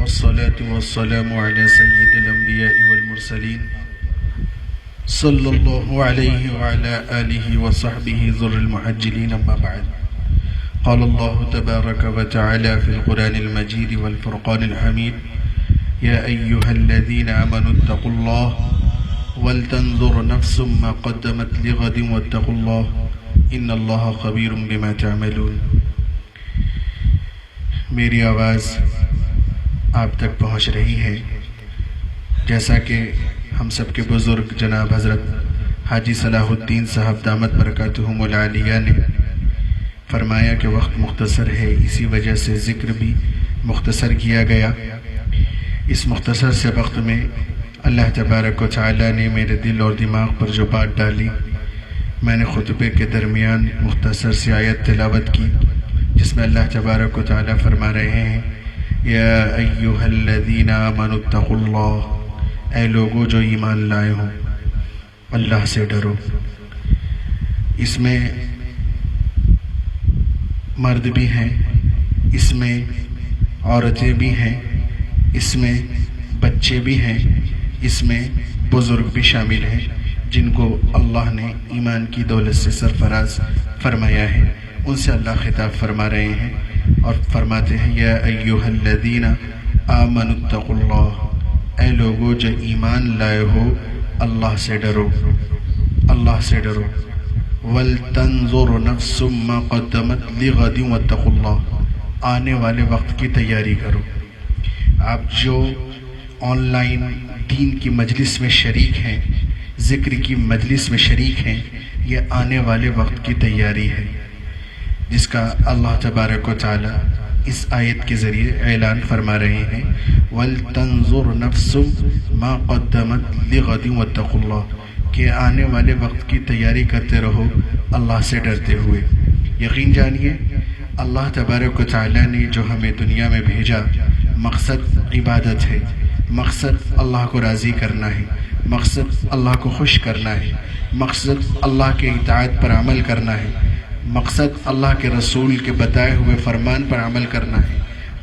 والصلاة والسلام على سيد الأنبياء والمرسلين صلى الله عليه وعلى آله وصحبه ذر المحجلين أما بعد. قال الله تبارك وتعالى في القرآن المجيد والفرقان الحميد: يا أيها الذين آمنوا اتقوا الله ولتنظر نفس ما قدمت لغد واتقوا الله إن الله خبير بما تعملون. میری آواز آپ تک پہنچ رہی ہے. جیسا کہ ہم سب کے بزرگ جناب حضرت حاجی صلاح الدین صاحب دامت برکاتہم العالیہ نے فرمایا کہ وقت مختصر ہے، اسی وجہ سے ذکر بھی مختصر کیا گیا. اس مختصر سے وقت میں اللہ تبارک و تعالی نے میرے دل اور دماغ پر جو بات ڈالی، میں نے خطبے کے درمیان مختصر سی آیت تلاوت کی جس میں اللہ تبارک و تعالی فرما رہے ہیں: یا ایہا الذین آمنوا اتقوا اللہ، اے لوگو جو ایمان لائے ہو اللہ سے ڈرو. اس میں مرد بھی ہیں، اس میں عورتیں بھی ہیں، اس میں بچے بھی ہیں، اس میں بزرگ بھی شامل ہیں جن کو اللہ نے ایمان کی دولت سے سرفراز فرمایا ہے. ان سے اللہ خطاب فرما رہے ہیں اور فرماتے ہیں: یا ایہا الذین آمنوا اتقوا اللہ، اے لوگو جو ایمان لائے ہو اللہ سے ڈرو، اللہ سے ڈرو. وَلْتَنْظُرْ نَفْسٌ مَّا قَدَّمَتْ لِغَدٍ وَاتَّقُوا اللَّهَ، آنے والے وقت کی تیاری کرو. آپ جو آن لائن دین کی مجلس میں شریک ہیں، ذکر کی مجلس میں شریک ہیں، یہ آنے والے وقت کی تیاری ہے جس کا اللہ تبارک و تعالی اس آیت کے ذریعے اعلان فرما رہے ہیں: وَلْتَنْظُرْ نَفْسٌ مَّا قَدَّمَتْ لِغَدٍ وَاتَّقُوا اللَّهَ، کہ آنے والے وقت کی تیاری کرتے رہو اللہ سے ڈرتے ہوئے. یقین جانیے اللہ تبارک و تعالی نے جو ہمیں دنیا میں بھیجا، مقصد عبادت ہے، مقصد اللہ کو راضی کرنا ہے، مقصد اللہ کو خوش کرنا ہے، مقصد اللہ کے اطاعت پر عمل کرنا ہے، مقصد اللہ کے رسول کے بتائے ہوئے فرمان پر عمل کرنا ہے،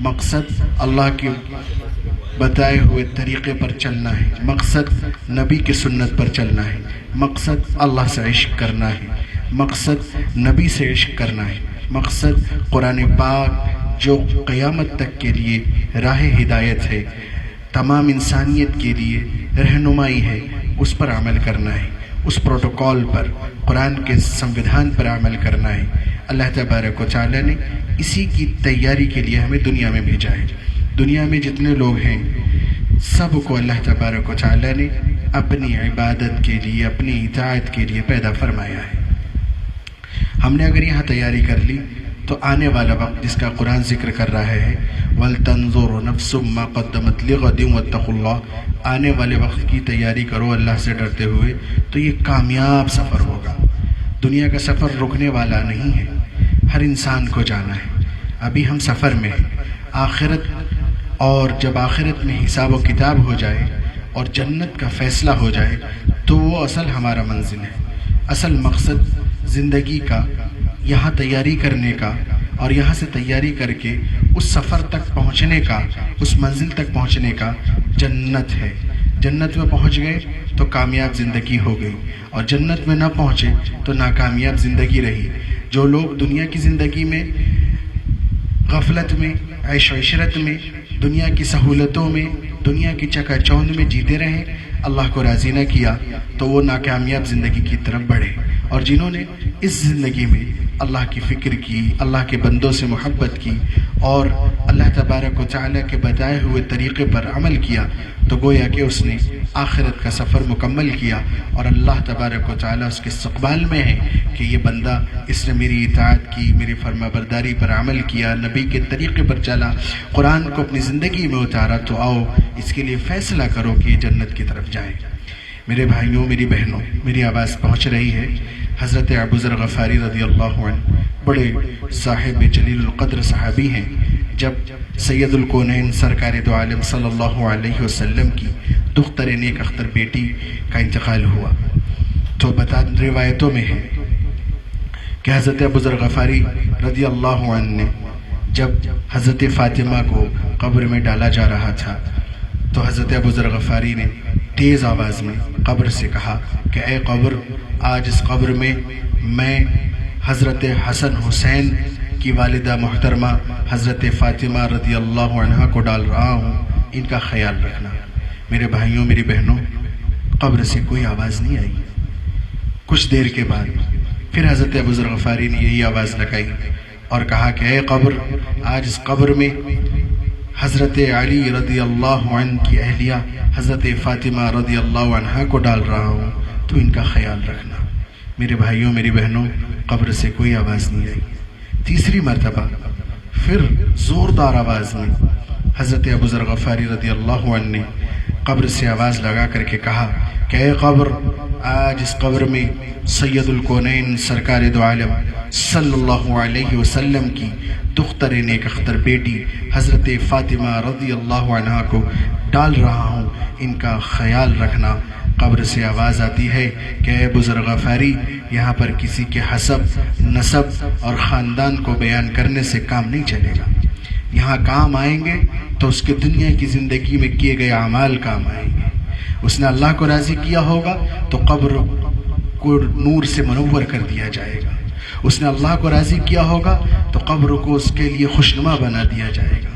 مقصد اللہ کے بتائے ہوئے طریقے پر چلنا ہے، مقصد نبی کی سنت پر چلنا ہے، مقصد اللہ سے عشق کرنا ہے، مقصد نبی سے عشق کرنا ہے، مقصد قرآن پاک جو قیامت تک کے لیے راہ ہدایت ہے، تمام انسانیت کے لیے رہنمائی ہے، اس پر عمل کرنا ہے، اس پروٹوکول پر، قرآن کے سموِدھان پر عمل کرنا ہے. اللہ تبارک و تعالی نے اسی کی تیاری کے لیے ہمیں دنیا میں بھیجا ہے. دنیا میں جتنے لوگ ہیں سب کو اللہ تبارک و تعالی نے اپنی عبادت کے لیے، اپنی اطاعت کے لیے پیدا فرمایا ہے. ہم نے اگر یہاں تیاری کر لی تو آنے والا وقت جس کا قرآن ذکر کر رہا ہے: وَلْتَنْظُرْ نَفْسٌ مَّا قَدَّمَتْ لِغَدٍ وَاتَّقُوا اللَّهَ، آنے والے وقت کی تیاری کرو اللہ سے ڈرتے ہوئے. تو یہ کامیاب سفر ہوگا. دنیا کا سفر رکنے والا نہیں ہے، ہر انسان کو جانا ہے. ابھی ہم سفر میں ہیں. آخرت، اور جب آخرت میں حساب و کتاب ہو جائے اور جنت کا فیصلہ ہو جائے تو وہ اصل ہمارا منزل ہے. اصل مقصد زندگی کا یہاں تیاری کرنے کا اور یہاں سے تیاری کر کے اس سفر تک پہنچنے کا، اس منزل تک پہنچنے کا جنت ہے. جنت میں پہنچ گئے تو کامیاب زندگی ہو گئی، اور جنت میں نہ پہنچے تو ناکامیاب زندگی رہی. جو لوگ دنیا کی زندگی میں غفلت میں، عیش و عشرت میں، دنیا کی سہولتوں میں، دنیا کی چکا چوند میں جیتے رہیں، اللہ کو راضی نہ کیا تو وہ ناکامیاب زندگی کی طرف بڑھے. اور جنہوں نے اس زندگی میں اللہ کی فکر کی، اللہ کے بندوں سے محبت کی اور اللہ تبارک و تعالیٰ کے بتائے ہوئے طریقے پر عمل کیا، تو گویا کہ اس نے آخرت کا سفر مکمل کیا. اور اللہ تبارک و تعالیٰ اس کے استقبال میں ہے کہ یہ بندہ، اس نے میری اطاعت کی، میری فرما برداری پر عمل کیا، نبی کے طریقے پر چلا، قرآن کو اپنی زندگی میں اتارا، تو آؤ اس کے لیے فیصلہ کرو کہ یہ جنت کی طرف جائے. میرے بھائیوں، میری بہنوں، میری آواز پہنچ رہی ہے. حضرت ابوذر غفاری رضی اللہ عنہ بڑے صاحب جلیل القدر صحابی ہیں. جب سید الکونین سرکار دو عالم صلی اللہ علیہ وسلم کی دختر نیک اختر بیٹی کا انتقال ہوا تو روایتوں میں ہے کہ حضرت ابوذر غفاری رضی اللہ عنہ نے جب حضرت فاطمہ کو قبر میں ڈالا جا رہا تھا تو حضرت ابو ذر غفاری نے تیز آواز میں قبر سے کہا کہ اے قبر، آج اس قبر میں میں حضرت حسن حسین کی والدہ محترمہ حضرت فاطمہ رضی اللہ عنہا کو ڈال رہا ہوں، ان کا خیال رکھنا۔ میرے بھائیوں، میری بہنوں، قبر سے کوئی آواز نہیں آئی۔ کچھ دیر کے بعد پھر حضرت ابو ذر غفاری نے یہی آواز لگائی اور کہا کہ اے قبر، آج اس قبر میں حضرت علی رضی اللہ عنہ کی اہلیہ حضرت فاطمہ رضی اللہ عنہا کو ڈال رہا ہوں، تو ان کا خیال رکھنا۔ میرے بھائیوں، میری بہنوں، قبر سے کوئی آواز نہیں آئی۔ تیسری مرتبہ پھر زوردار آواز میں حضرت ابو ذر غفاری رضی اللہ عنہ نے قبر سے آواز لگا کر کے کہا کہ اے قبر، آج اس قبر میں سید الکونین سرکار دو عالم صلی اللہ علیہ وسلم کی دختر نیک اختر بیٹی حضرت فاطمہ رضی اللہ عنہا کو ڈال رہا ہوں، ان کا خیال رکھنا۔ قبر سے آواز آتی ہے کہ اے ابو ذر غفاری، یہاں پر کسی کے حسب، نسب اور خاندان کو بیان کرنے سے کام نہیں چلے گا۔ یہاں کام آئیں گے تو اس کے دنیا کی زندگی میں کیے گئے اعمال کام آئیں گے۔ اس نے اللہ کو راضی کیا ہوگا تو قبر کو نور سے منور کر دیا جائے گا۔ اس نے اللہ کو راضی کیا ہوگا تو قبر کو اس کے لیے خوشنما بنا دیا جائے گا۔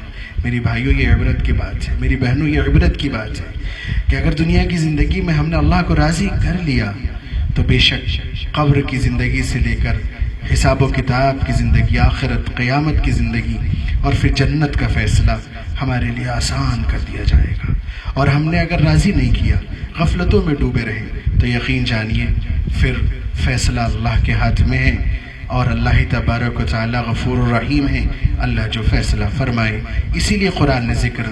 میری بھائیوں، یہ عبرت کی بات ہے، میری بہنوں، یہ عبرت کی بات ہے کہ اگر دنیا کی زندگی میں ہم نے اللہ کو راضی کر لیا تو بے شک قبر کی زندگی سے لے کر حساب و کتاب کی زندگی، آخرت، قیامت کی زندگی اور پھر جنت کا فیصلہ ہمارے لیے آسان کر دیا جائے گا۔ اور ہم نے اگر راضی نہیں کیا، غفلتوں میں ڈوبے رہے، تو یقین جانیے پھر فیصلہ اللہ کے ہاتھ میں ہے، اور اللہ تبارک و تعالی غفور الرحیم ہے، اللہ جو فیصلہ فرمائے۔ اسی لیے قرآن نے ذکر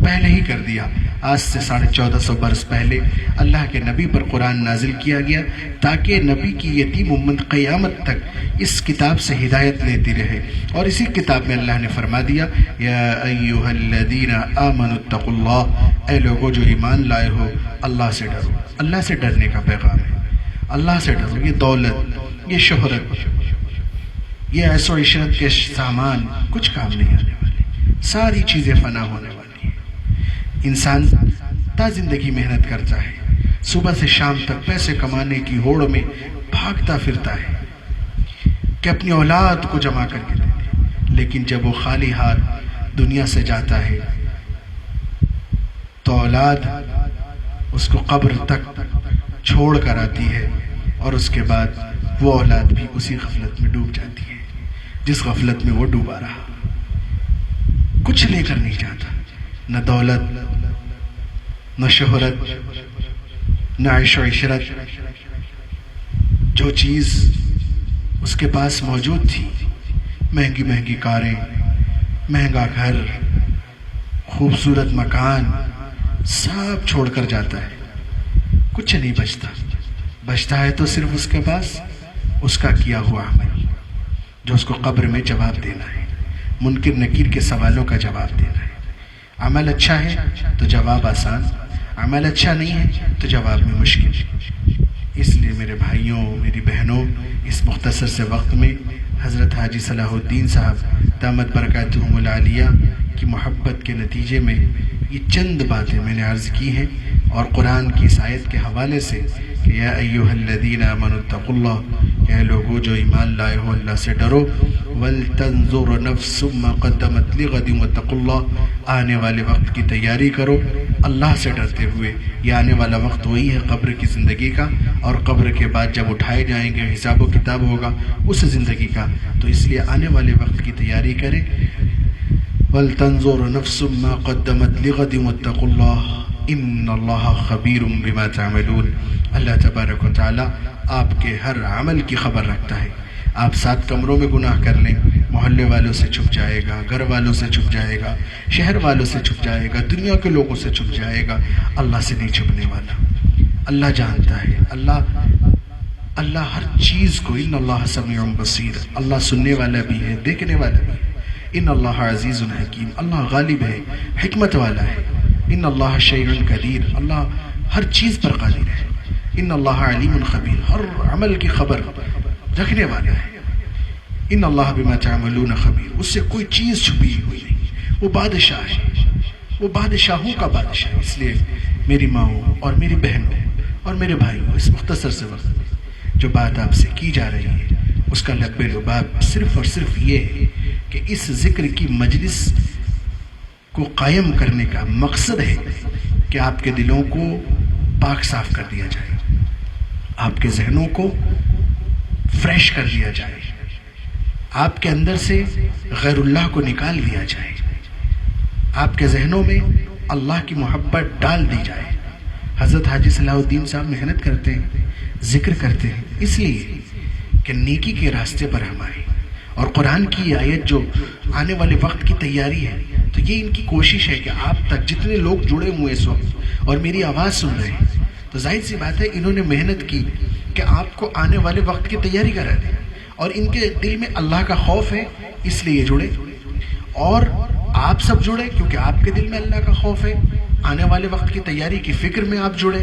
پہلے ہی کر دیا۔ آج سے 1450 برس پہلے اللہ کے نبی پر قرآن نازل کیا گیا تاکہ نبی کی یتیم امت قیامت تک اس کتاب سے ہدایت لیتی رہے۔ اور اسی کتاب میں اللہ نے فرما دیا، یا ایھا الذین آمنوا اتقوا اللہ، اے لوگو جو ایمان لائے ہو، اللہ سے ڈرو۔ اللہ سے ڈرنے کا پیغام ہے، اللہ سے ڈرو۔ یہ دولت، یہ شہرت، یہ عیش و عشرت کے سامان کچھ کام نہیں آنے والے، ساری چیزیں فنا ہونے والی ہیں۔ انسان تا زندگی محنت کرتا ہے، صبح سے شام تک پیسے کمانے کی ہوڑ میں بھاگتا پھرتا ہے کہ اپنی اولاد کو جمع کر کے دے دے، لیکن جب وہ خالی ہاتھ دنیا سے جاتا ہے تو اولاد اس کو قبر تک چھوڑ کر آتی ہے، اور اس کے بعد وہ اولاد بھی اسی غفلت میں ڈوب جاتی ہے جس غفلت میں وہ ڈوبا رہا۔ کچھ لے کر نہیں جاتا، نہ دولت، نہ شہرت، نہ عیش و عشرت۔ جو چیز اس کے پاس موجود تھی، مہنگی مہنگی کاریں، مہنگا گھر، خوبصورت مکان، سب چھوڑ کر جاتا ہے، کچھ نہیں بچتا۔ بچتا ہے تو صرف اس کے پاس اس کا کیا ہوا عمل، جو اس کو قبر میں جواب دینا ہے، منکر نکیر کے سوالوں کا جواب دینا ہے۔ عمل اچھا ہے تو جواب آسان، عمل اچھا نہیں ہے تو جواب میں مشکل۔ اس لیے میرے بھائیوں، میری بہنوں، اس مختصر سے وقت میں حضرت حاجی صلاح الدین صاحب دامت برکاتہم العالیہ کی محبت کے نتیجے میں یہ چند باتیں میں نے عرض کی ہیں، اور قرآن کی اس آیت کے حوالے سے کہ یا ایھا الذین آمنوا اتقوا اللہ، اے لوگو جو ایمان لائے ہو اللہ سے ڈرو، وَلْتَنْظُرْ نَفْسٌ مَّا قَدَّمَتْ لِغَدٍ وَاتَّقُوا اللَّهَ، آنے والے وقت کی تیاری کرو اللہ سے ڈرتے ہوئے۔ یہ آنے والا وقت وہی ہے قبر کی زندگی کا، اور قبر کے بعد جب اٹھائے جائیں گے حساب و کتاب ہوگا اس زندگی کا، تو اس لیے آنے والے وقت کی تیاری کریں۔ وَلْتَنْظُرْ نَفْسٌ مَّا قَدَّمَتْ لِغَدٍ وَاتَّقُوا اللَّهَ إِنَّ اللَّهَ خَبِيرٌ بِمَا تَعْمَلُونَ۔ اللہ تبارک و تعالیٰ آپ کے ہر عمل کی خبر رکھتا ہے۔ آپ 7 کمروں میں گناہ کر لیں، محلے والوں سے چھپ جائے گا، گھر والوں سے چھپ جائے گا، شہر والوں سے چھپ جائے گا، دنیا کے لوگوں سے چھپ جائے گا، اللہ سے نہیں چھپنے والا۔ اللہ جانتا ہے، اللہ ہر چیز کو، ان اللہ سمیع بصیر، اللہ سننے والا بھی ہے، دیکھنے والا بھی ہے۔ ان اللہ عزیز حکیم، اللہ غالب ہے، حکمت والا ہے۔ ان اللہ شیء قدیر، اللہ ہر چیز پر قادر ہے۔ ان اللہ علیم خبیر، ہر عمل کی خبر رکھنے والا ہے۔ ان اللہ بما تعملون خبیر، اس سے کوئی چیز چھپی ہوئی نہیں، وہ بادشاہ ہے، وہ بادشاہوں کا بادشاہ ہے۔ اس لیے میری ماؤں اور میری بہنوں اور میرے بھائیوں، اس مختصر سے وقت میں جو بات آپ سے کی جا رہی ہے اس کا لب لباب صرف اور صرف یہ ہے کہ اس ذکر کی مجلس کو قائم کرنے کا مقصد ہے کہ آپ کے دلوں کو پاک صاف کر دیا جائے، آپ کے ذہنوں کو فریش کر دیا جائے، آپ کے اندر سے غیر اللہ کو نکال دیا جائے، آپ کے ذہنوں میں اللہ کی محبت ڈال دی جائے۔ حضرت حاجی صلاح الدین صاحب محنت کرتے ہیں، ذکر کرتے ہیں، اس لیے کہ نیکی کے راستے پر ہم آئیں، اور قرآن کی آیت جو آنے والے وقت کی تیاری ہے، تو یہ ان کی کوشش ہے کہ آپ تک جتنے لوگ جڑے ہوئے اس وقت اور میری آواز سن رہے ہیں، تو ظاہر سی بات ہے انہوں نے محنت کی کہ آپ کو آنے والے وقت کی تیاری کرا دیں، اور ان کے دل میں اللہ کا خوف ہے اس لیے جڑے، اور آپ سب جڑے کیونکہ آپ کے دل میں اللہ کا خوف ہے، آنے والے وقت کی تیاری کی فکر میں آپ جڑے،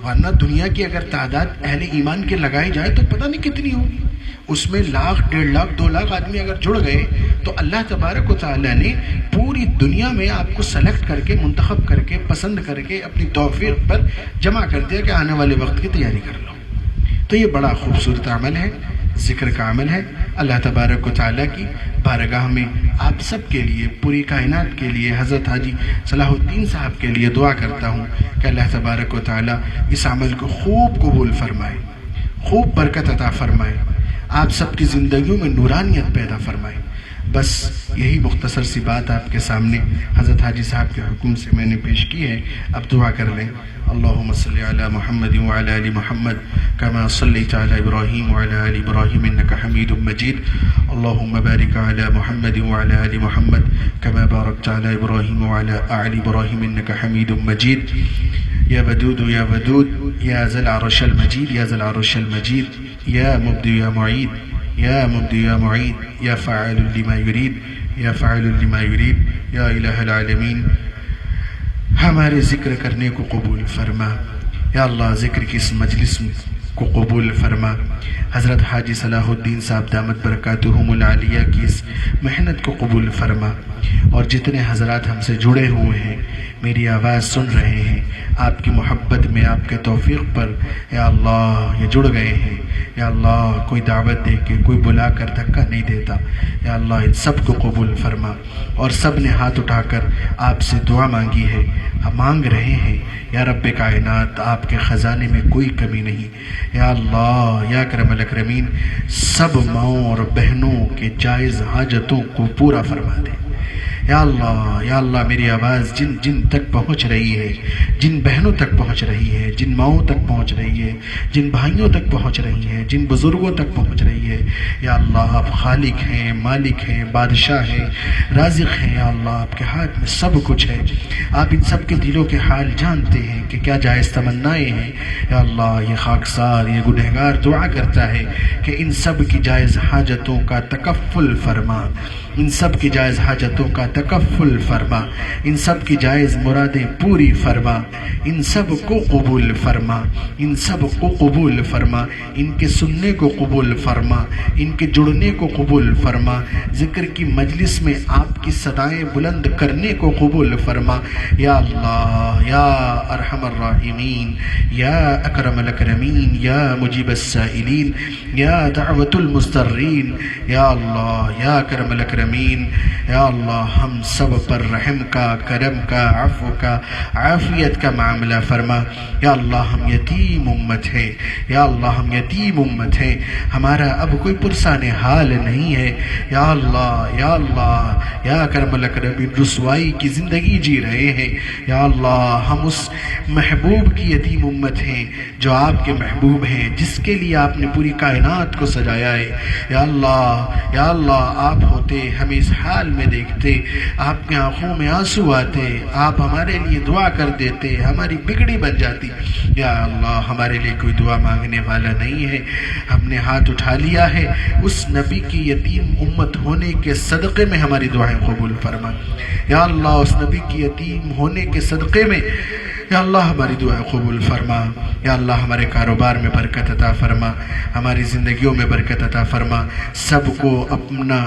ورنہ دنیا کی اگر تعداد اہل ایمان کے لگائی جائے تو پتہ نہیں کتنی ہوگی، اس میں 1,00,000 1.5 لاکھ 2 لاکھ آدمی اگر جڑ گئے تو اللہ تبارک و تعالیٰ نے پوری دنیا میں آپ کو سلیکٹ کر کے، منتخب کر کے، پسند کر کے اپنی توفیق پر جمع کر دیا کہ آنے والے وقت کی تیاری کر لو۔ تو یہ بڑا خوبصورت عمل ہے، ذکر کا عمل ہے۔ اللہ تبارک و تعالیٰ کی بارگاہ میں آپ سب کے لیے، پوری کائنات کے لیے، حضرت حاجی صلاح الدین صاحب کے لیے دعا کرتا ہوں کہ اللہ تبارک و تعالیٰ اس عمل کو خوب قبول فرمائے، خوب برکت عطا فرمائے، آپ سب کی زندگیوں میں نورانیت پیدا فرمائے۔ بس یہی مختصر سی بات آپ کے سامنے حضرت حاجی صاحب کے حکم سے میں نے پیش کی ہے۔ اب دعا کر لیں۔ اللہم صلی علی محمد وعلی آل محمد کما صلیت علی ابراہیم وعلی آل ابراہیم انک حمید مجید۔ اللہم بارک علی محمد وعلی آل محمد کما بارکت علی ابراہیم وعلی آل ابراہیم انک حمید مجید۔ یا ودود یا ودود یا ذی العرش المجید یا ذی العرش المجید یا مبدی یا معید یا مبدی یا معید یا فاعل لما یرید یا فاعل لما یرید یا الہ العالمین، ہمارے ذکر کرنے کو قبول فرما یا اللہ، ذکر کی اس مجلس کو قبول فرما۔ حضرت حاجی صلاح الدین صاحب دامت برکاتہم العالیہ کی اس محنت کو قبول فرما، اور جتنے حضرات ہم سے جڑے ہوئے ہیں، میری آواز سن رہے ہیں، آپ کی محبت میں، آپ کے توفیق پر یا اللہ یہ جڑ گئے ہیں، یا اللہ کوئی دعوت دے کے، کوئی بلا کر دھکا نہیں دیتا، یا اللہ ان سب کو قبول فرما۔ اور سب نے ہاتھ اٹھا کر آپ سے دعا مانگی ہے، ہم مانگ رہے ہیں یا رب کائنات، آپ کے خزانے میں کوئی کمی نہیں، یا اللہ یا اکرم الاکرمین، سب ماؤں اور بہنوں کے جائز حاجتوں کو پورا فرما دے۔ یا اللہ میری آواز جن جن تک پہنچ رہی ہے، جن بہنوں تک پہنچ رہی ہے، جن ماؤں تک پہنچ رہی ہے، جن بھائیوں تک پہنچ رہی ہے، جن بزرگوں تک پہنچ رہی ہے، یا اللہ آپ خالق ہیں، مالک ہیں، بادشاہ ہیں، رازق ہیں، یا اللہ آپ کے ہاتھ میں سب کچھ ہے، آپ ان سب کے دلوں کے حال جانتے ہیں کہ کیا جائز تمنائیں ہیں، یا اللہ یہ خاکسار، یہ گنہگار دعا کرتا ہے کہ ان سب کی جائز حاجتوں کا تکفل فرما، ان سب کی جائز حاجتوں کا تکفل فرما، ان سب کی جائز مرادیں پوری فرما، ان سب کو قبول فرما، ان سب کو قبول فرما، ان کے سننے کو قبول فرما، ان کے جڑنے کو قبول فرما، ذکر کی مجلس میں آپ کی صدائیں بلند کرنے کو قبول فرما، یا اللہ یا ارحم الراحمین، یا اکرم الاکرمین، یا مجیب السائلین، یا دعوت المضطرین، یا اللہ یا اکرم الاکرمین، یا اللہ ہم سب پر رحم کا، کرم کا، عفو کا، عافیت کا معاملہ فرما۔ یا اللہ ہم یتیم امت ہے، یا اللہ ہم یتیم امت ہے، ہمارا اب کوئی پرسان حال نہیں ہے، یا اللہ یا اللہ یا اکرم الاکرمین، رسوائی کی زندگی جی رہے ہیں، یا اللہ ہم اس محبوب کی یتیم امت ہیں جو آپ کے محبوب ہیں، جس کے لیے آپ نے پوری کائنات کو سجایا ہے، یا اللہ آپ ہوتے ہمیں اس حال میں دیکھتے، آپ کے آنکھوں میں آنسو آتے، آپ ہمارے لیے دعا کر دیتے، ہماری بگڑی بن جاتی، یا اللہ ہمارے لیے کوئی دعا مانگنے والا نہیں ہے، ہم نے ہاتھ اٹھا لیا ہے، اس نبی کی یتیم امت ہونے کے صدقے میں ہماری دعائیں قبول فرما، یا اللہ اس نبی کی یتیم ہونے کے صدقے میں یا اللہ ہماری دعا قبول فرما، یا اللہ ہمارے کاروبار میں برکت عطا فرما، ہماری زندگیوں میں برکت عطا فرما، سب کو اپنا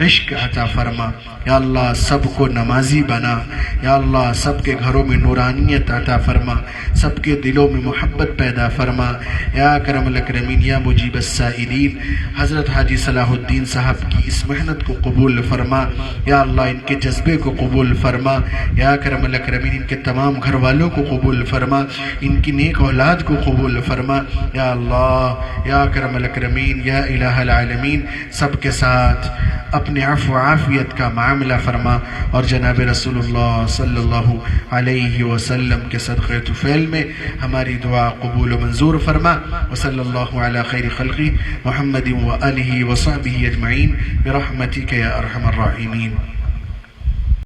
عشق عطا فرما، یا اللہ سب کو نمازی بنا، یا اللہ سب کے گھروں میں نورانیت عطا فرما، سب کے دلوں میں محبت پیدا فرما، یا اکرم الاکرمین یا مجیب السائلین۔ حضرت حاجی صلاح الدین صاحب کی اس محنت کو قبول فرما، یا اللہ ان کے جذبے کو قبول فرما، یا اکرم الاکرمین ان کے تمام گھر والوں کو قبول فرما، ان کی نیک اولاد کو قبول فرما، یا اللہ یا اکرم الاکرمین یا الہ العالمین، سب کے ساتھ اپنے عفو عافیت کا معاملہ فرما، اور جناب رسول اللہ صلی اللہ علیہ وسلم کے صدقہ طفیل میں ہماری دعا قبول و منظور فرما، وصلی اللہ علی خیر خلقی محمد و آلہ و صحبہ اجمعین برحمتک یا ارحم الراحمین۔